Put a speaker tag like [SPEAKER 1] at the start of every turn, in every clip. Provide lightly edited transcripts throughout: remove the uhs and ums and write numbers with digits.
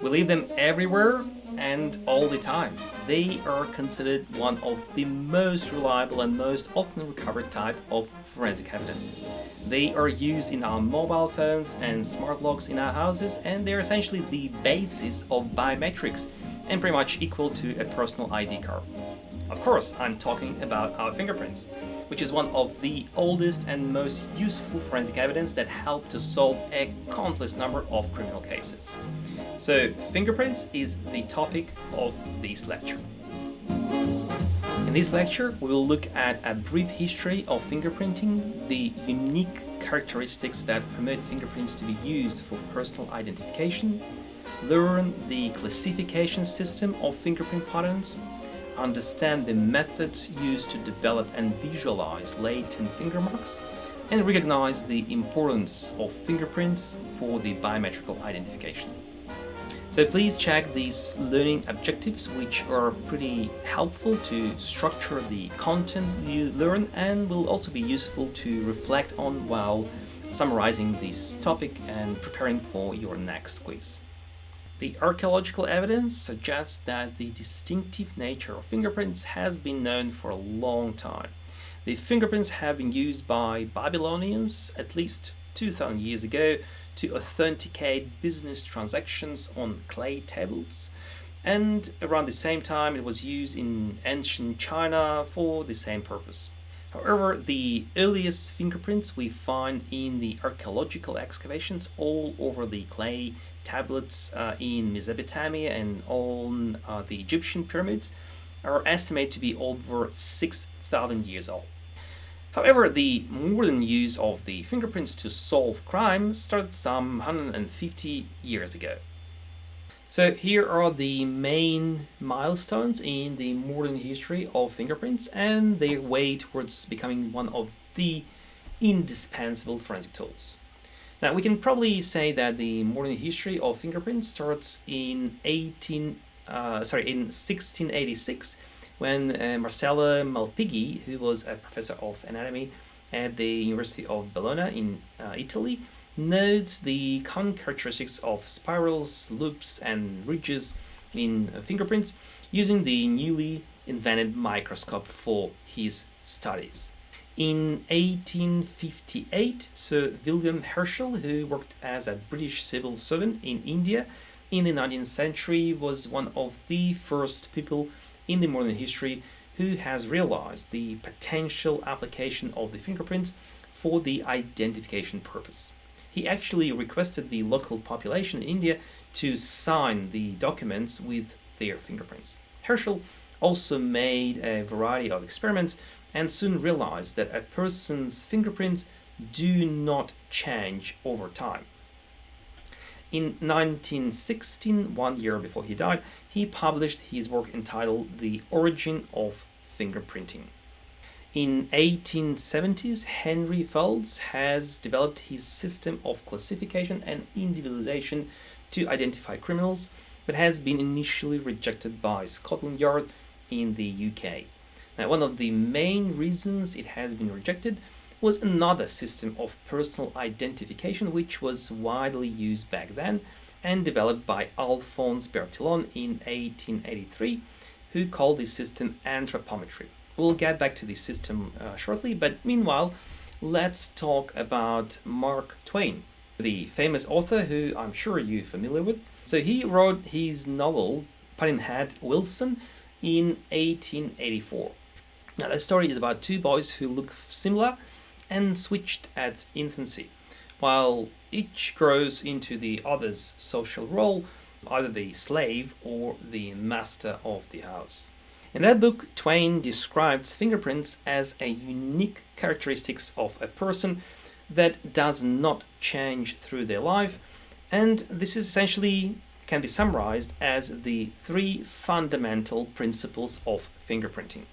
[SPEAKER 1] We leave them everywhere and all the time. They are considered one of the most reliable and most often recovered type of forensic evidence. They are used in our mobile phones and smart locks in our houses, and they're essentially the basis of biometrics and pretty much equal to a personal ID card. Of course, I'm talking about our fingerprints, which is one of the oldest and most useful forensic evidence that help to solve a countless number of criminal cases. So, fingerprints is the topic of this lecture. In this lecture, we will look at a brief history of fingerprinting, the unique characteristics that permit fingerprints to be used for personal identification, learn the classification system of fingerprint patterns, understand the methods used to develop and visualize latent finger marks, and recognize the importance of fingerprints for the biometrical identification. So please check these learning objectives, which are pretty helpful to structure the content you learn and will also be useful to reflect on while summarizing this topic and preparing for your next quiz. The archaeological evidence suggests that the distinctive nature of fingerprints has been known for a long time. The fingerprints have been used by Babylonians at least 2,000 years ago to authenticate business transactions on clay tablets, and around the same time it was used in ancient China for the same purpose. However, the earliest fingerprints we find in the archaeological excavations all over the clay tablets in Mesopotamia and on the Egyptian pyramids are estimated to be over 6,000 years old. However, the modern use of the fingerprints to solve crime started some 150 years ago. So here are the main milestones in the modern history of fingerprints and their way towards becoming one of the indispensable forensic tools. Now, we can probably say that the modern history of fingerprints starts in 1686, when Marcello Malpighi, who was a professor of anatomy at the University of Bologna in Italy, notes the common characteristics of spirals, loops, and ridges in fingerprints using the newly invented microscope for his studies. In 1858, Sir William Herschel, who worked as a British civil servant in India in the 19th century, was one of the first people in the modern history who has realized the potential application of the fingerprints for the identification purpose. He actually requested the local population in India to sign the documents with their fingerprints. Herschel also made a variety of experiments and soon realized that a person's fingerprints do not change over time. In 1916, 1 year before he died, he published his work entitled The Origin of Fingerprinting. In 1870s, Henry Folds has developed his system of classification and individualization to identify criminals, but has been initially rejected by Scotland Yard in the UK. Now, one of the main reasons it has been rejected was another system of personal identification which was widely used back then and developed by Alphonse Bertillon in 1883, who called this system anthropometry. We'll get back to this system shortly, but meanwhile, let's talk about Mark Twain, the famous author who I'm sure you're familiar with. So he wrote his novel Pudd'nhead Wilson in 1884. Now, the story is about two boys who look similar and switched at infancy, while each grows into the other's social role, either the slave or the master of the house. In that book, Twain describes fingerprints as a unique characteristics of a person that does not change through their life, and this is essentially can be summarized as the three fundamental principles of fingerprinting.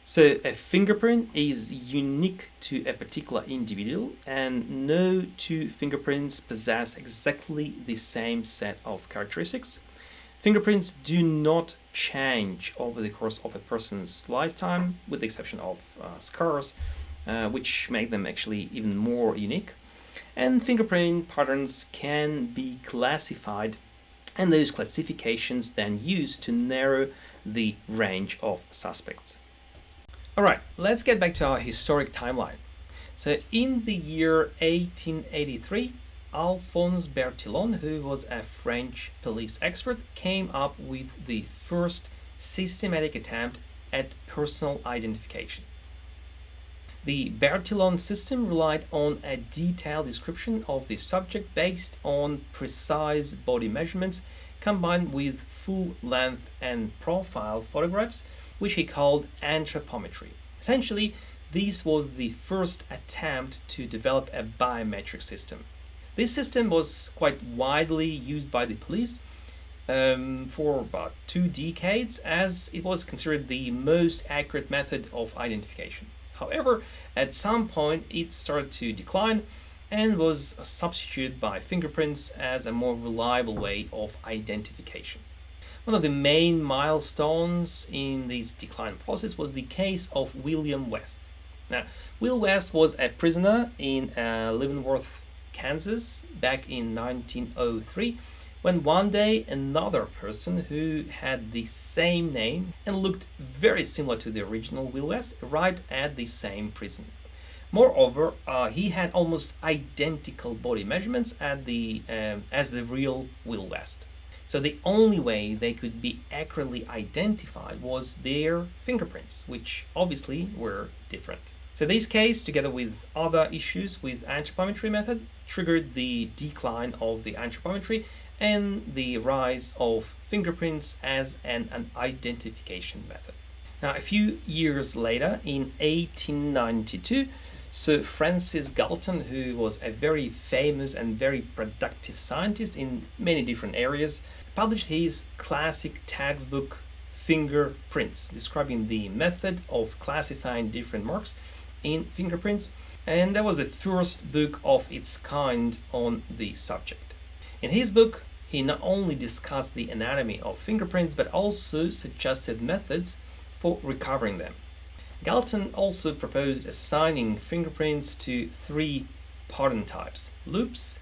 [SPEAKER 1] So a fingerprint is unique to a particular individual, and no two fingerprints possess exactly the same set of characteristics. Fingerprints do not change over the course of a person's lifetime, with the exception of scars, which make them actually even more unique. and fingerprint patterns can be classified, and those classifications then used to narrow the range of suspects. Alright, let's get back to our historic timeline. So in the year 1883, Alphonse Bertillon, who was a French police expert, came up with the first systematic attempt at personal identification. The Bertillon system relied on a detailed description of the subject based on precise body measurements combined with full-length and profile photographs, which he called anthropometry. Essentially, this was the first attempt to develop a biometric system. This system was quite widely used by the police for about 2 decades, as it was considered the most accurate method of identification. However, at some point it started to decline and was substituted by fingerprints as a more reliable way of identification. One of the main milestones in this decline process was the case of William West. Now, Will West was a prisoner in Leavenworth, Kansas back in 1903, when one day another person who had the same name and looked very similar to the original Will West arrived at the same prison. Moreover, he had almost identical body measurements as the real Will West. So the only way they could be accurately identified was their fingerprints, which obviously were different. So this case, together with other issues with anthropometry method, triggered the decline of the anthropometry and the rise of fingerprints as an identification method. Now, a few years later, in 1892, Sir Francis Galton, who was a very famous and very productive scientist in many different areas, published his classic textbook Fingerprints, describing the method of classifying different marks in fingerprints, and that was the first book of its kind on the subject. In his book, he not only discussed the anatomy of fingerprints but also suggested methods for recovering them. Galton also proposed assigning fingerprints to 3 pattern types: loops,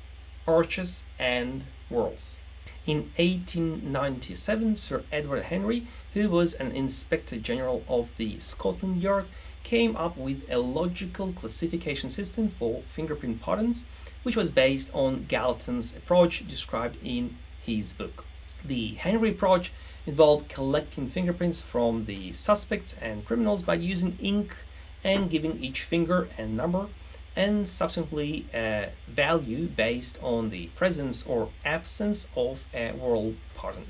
[SPEAKER 1] arches, and whorls. In 1897, Sir Edward Henry, who was an Inspector General of the Scotland Yard, came up with a logical classification system for fingerprint patterns, which was based on Galton's approach described in his book. The Henry approach involved collecting fingerprints from the suspects and criminals by using ink and giving each finger a number and subsequently a value based on the presence or absence of a whorl pattern.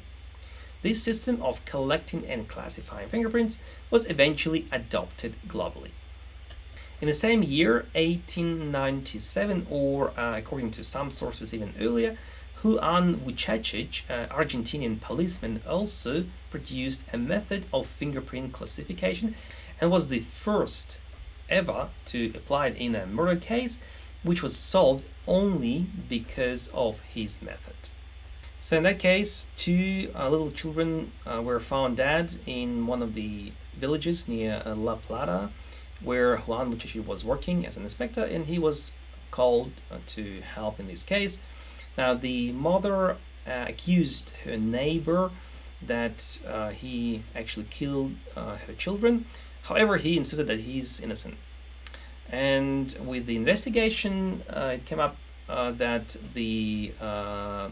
[SPEAKER 1] This system of collecting and classifying fingerprints was eventually adopted globally. In the same year, 1897, or according to some sources even earlier, Juan Vucecic, an Argentinian policeman, also produced a method of fingerprint classification and was the first ever to apply it in a murder case, which was solved only because of his method. So in that case, 2 little children were found dead in one of the villages near La Plata, where Juan Vucecic was working as an inspector, and he was called to help in this case. Now, the mother accused her neighbor that he actually killed her children. However, he insisted that he's innocent. And with the investigation, it came up that the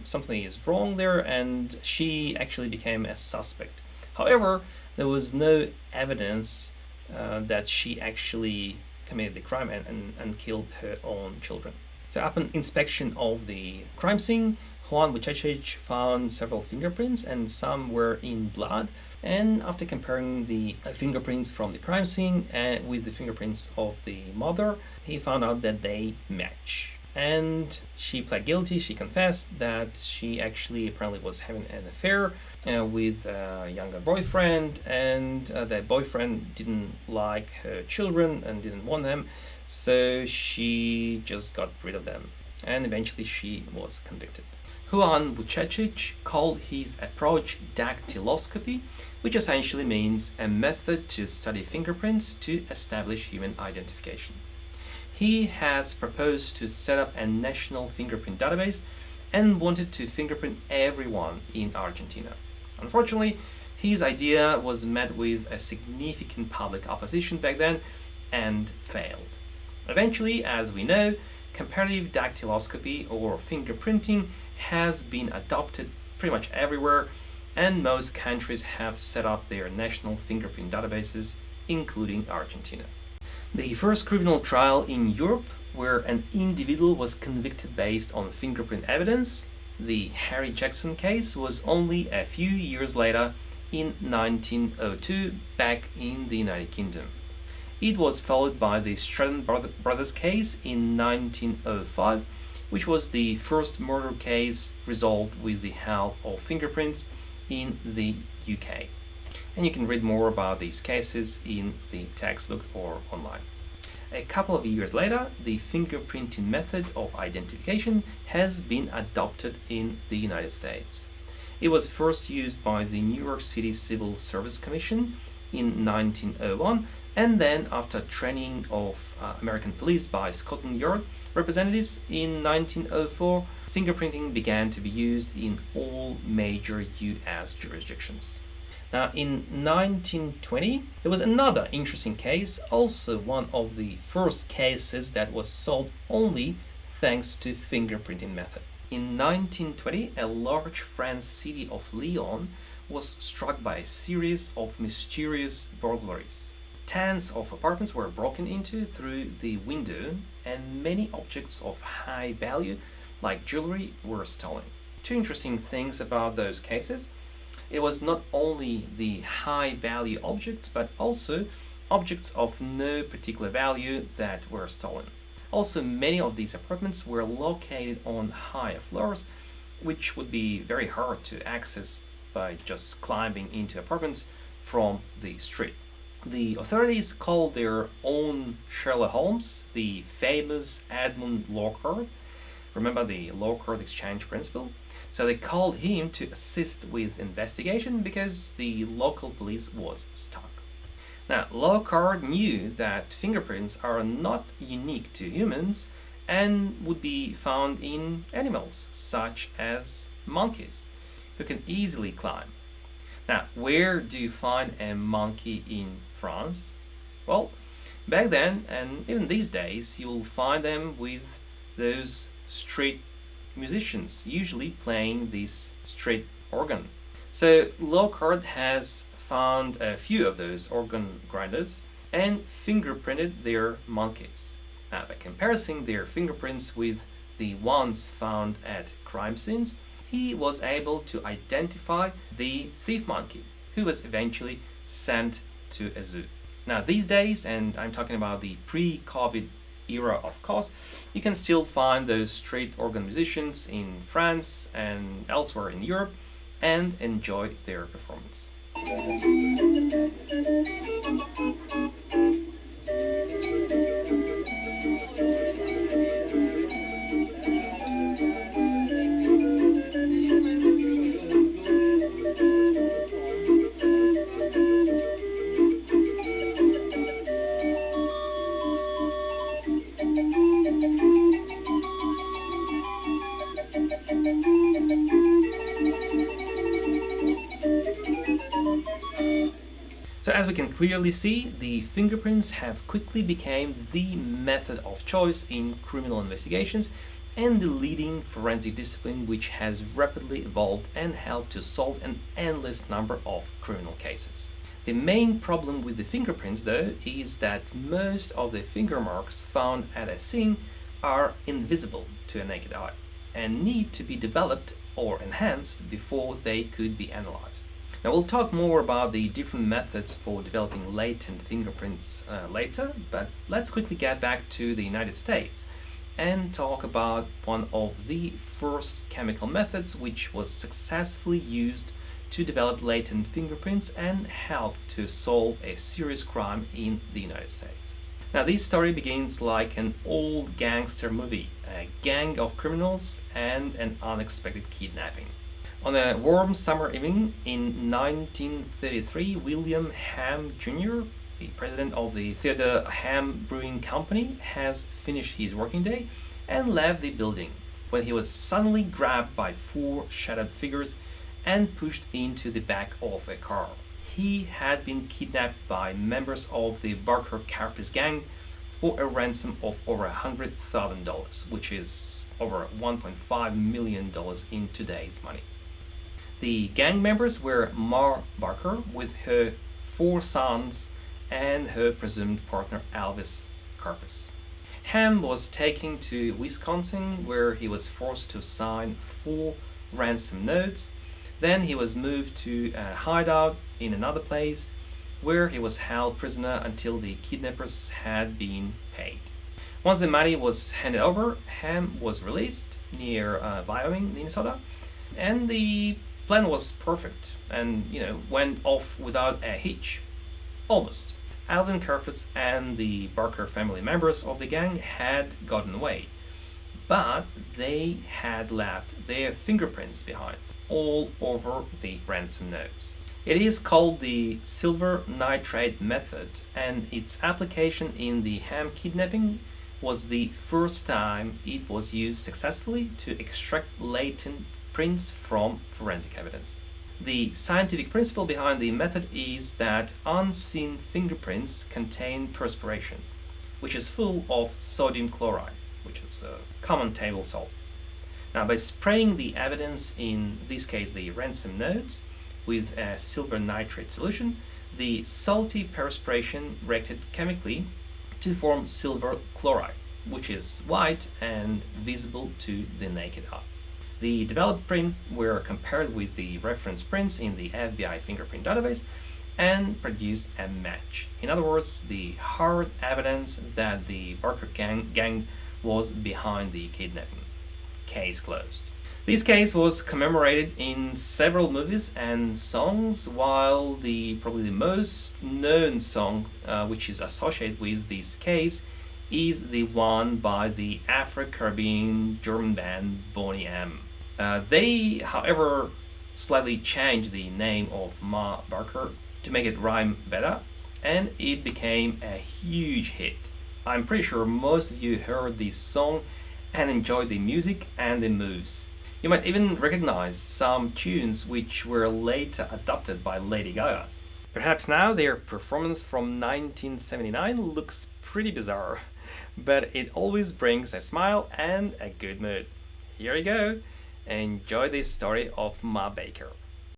[SPEAKER 1] something is wrong there, and she actually became a suspect. However, there was no evidence that she actually committed the crime and killed her own children. So upon inspection of the crime scene, Juan Vucecic found several fingerprints, and some were in blood. And after comparing the fingerprints from the crime scene with the fingerprints of the mother, he found out that they match. And she pled guilty. She confessed that she actually apparently was having an affair with a younger boyfriend, and that boyfriend didn't like her children and didn't want them, so she just got rid of them, and eventually she was convicted. Juan Vucecic called his approach dactyloscopy, which essentially means a method to study fingerprints to establish human identification. he has proposed to set up a national fingerprint database and wanted to fingerprint everyone in Argentina. Unfortunately, his idea was met with a significant public opposition back then and failed. Eventually, as we know, comparative dactyloscopy or fingerprinting has been adopted pretty much everywhere, and most countries have set up their national fingerprint databases, including Argentina. The first criminal trial in Europe where an individual was convicted based on fingerprint evidence, the Harry Jackson case, was only a few years later in 1902 back in the United Kingdom. It was followed by the Stratton Brothers case in 1905, which was the first murder case resolved with the help of fingerprints in the UK. And you can read more about these cases in the textbook or online. A couple of years later, the fingerprinting method of identification has been adopted in the United States. It was first used by the New York City Civil Service Commission in 1901, and then after training of American police by Scotland Yard representatives in 1904, fingerprinting began to be used in all major US jurisdictions. Now, in 1920, there was another interesting case, also one of the first cases that was solved only thanks to fingerprinting method. In 1920, a large French city of Lyon was struck by a series of mysterious burglaries. Tens of apartments were broken into through the window, and many objects of high value, like jewelry, were stolen. Two interesting things about those cases. It was not only the high value objects, but also objects of no particular value that were stolen. Also, many of these apartments were located on higher floors, which would be very hard to access by just climbing into apartments from the street. The authorities called their own Sherlock Holmes, the famous Edmund Lockhart. Remember the Lockhart exchange principle? So they called him to assist with investigation because the local police was stuck. Now, Lockhart knew that fingerprints are not unique to humans and would be found in animals, such as monkeys, who can easily climb. Now, where do you find a monkey in France? Well, back then, and even these days, you'll find them with those street musicians, usually playing this street organ. So Lockhart has found a few of those organ grinders and fingerprinted their monkeys. Now, by comparing their fingerprints with the ones found at crime scenes, he was able to identify the thief monkey, who was eventually sent to a zoo. Now, these days, and I'm talking about the pre-COVID era, of course, you can still find those street organ musicians in France and elsewhere in Europe and enjoy their performance. So as we can clearly see, the fingerprints have quickly become the method of choice in criminal investigations and the leading forensic discipline, which has rapidly evolved and helped to solve an endless number of criminal cases. The main problem with the fingerprints, though, is that most of the finger marks found at a scene are invisible to a naked eye and need to be developed or enhanced before they could be analyzed. Now, we'll talk more about the different methods for developing latent fingerprints later, but let's quickly get back to the United States and talk about one of the first chemical methods which was successfully used to develop latent fingerprints and help to solve a serious crime in the United States. Now, this story begins like an old gangster movie, a gang of criminals and an unexpected kidnapping. On a warm summer evening in 1933, William Ham Jr., the president of the Theodore Ham Brewing Company, has finished his working day and left the building when he was suddenly grabbed by four shadowy figures and pushed into the back of a car. He had been kidnapped by members of the Barker Karpis gang for a ransom of over $100,000, which is over $1.5 million in today's money. The gang members were Ma Barker with her four sons and her presumed partner Elvis Karpis. Ham was taken to Wisconsin, where he was forced to sign 4 ransom notes. Then he was moved to a hideout in another place, where he was held prisoner until the kidnappers had been paid. Once the money was handed over, Ham was released near Wyoming, Minnesota, and the plan was perfect and went off without a hitch. Almost. Alvin Karpis and the Barker family members of the gang had gotten away, but they had left their fingerprints behind all over the ransom notes. It is called the silver nitrate method, and its application in the Ham kidnapping was the first time it was used successfully to extract latent prints from forensic evidence. The scientific principle behind the method is that unseen fingerprints contain perspiration, which is full of sodium chloride, which is a common table salt. Now, by spraying the evidence, in this case the ransom notes, with a silver nitrate solution, the salty perspiration reacted chemically to form silver chloride, which is white and visible to the naked eye. The developed print were compared with the reference prints in the FBI fingerprint database and produced a match. In other words, the hard evidence that the Barker gang was behind the kidnapping. Case closed. This case was commemorated in several movies and songs, while probably the most known song which is associated with this case is the one by the Afro-Caribbean German band Boney M. They, however, slightly changed the name of Ma Barker to make it rhyme better, and it became a huge hit. I'm pretty sure most of you heard this song and enjoyed the music and the moves. You might even recognize some tunes which were later adopted by Lady Gaga. Perhaps now their performance from 1979 looks pretty bizarre, but it always brings a smile and a good mood. Here you go. Enjoy this story of Ma Baker.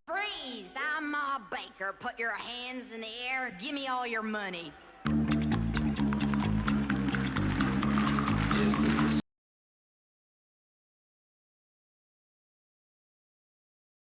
[SPEAKER 2] Freeze! I'm Ma Baker. Put your hands in the air. Give me all your money.
[SPEAKER 3] This is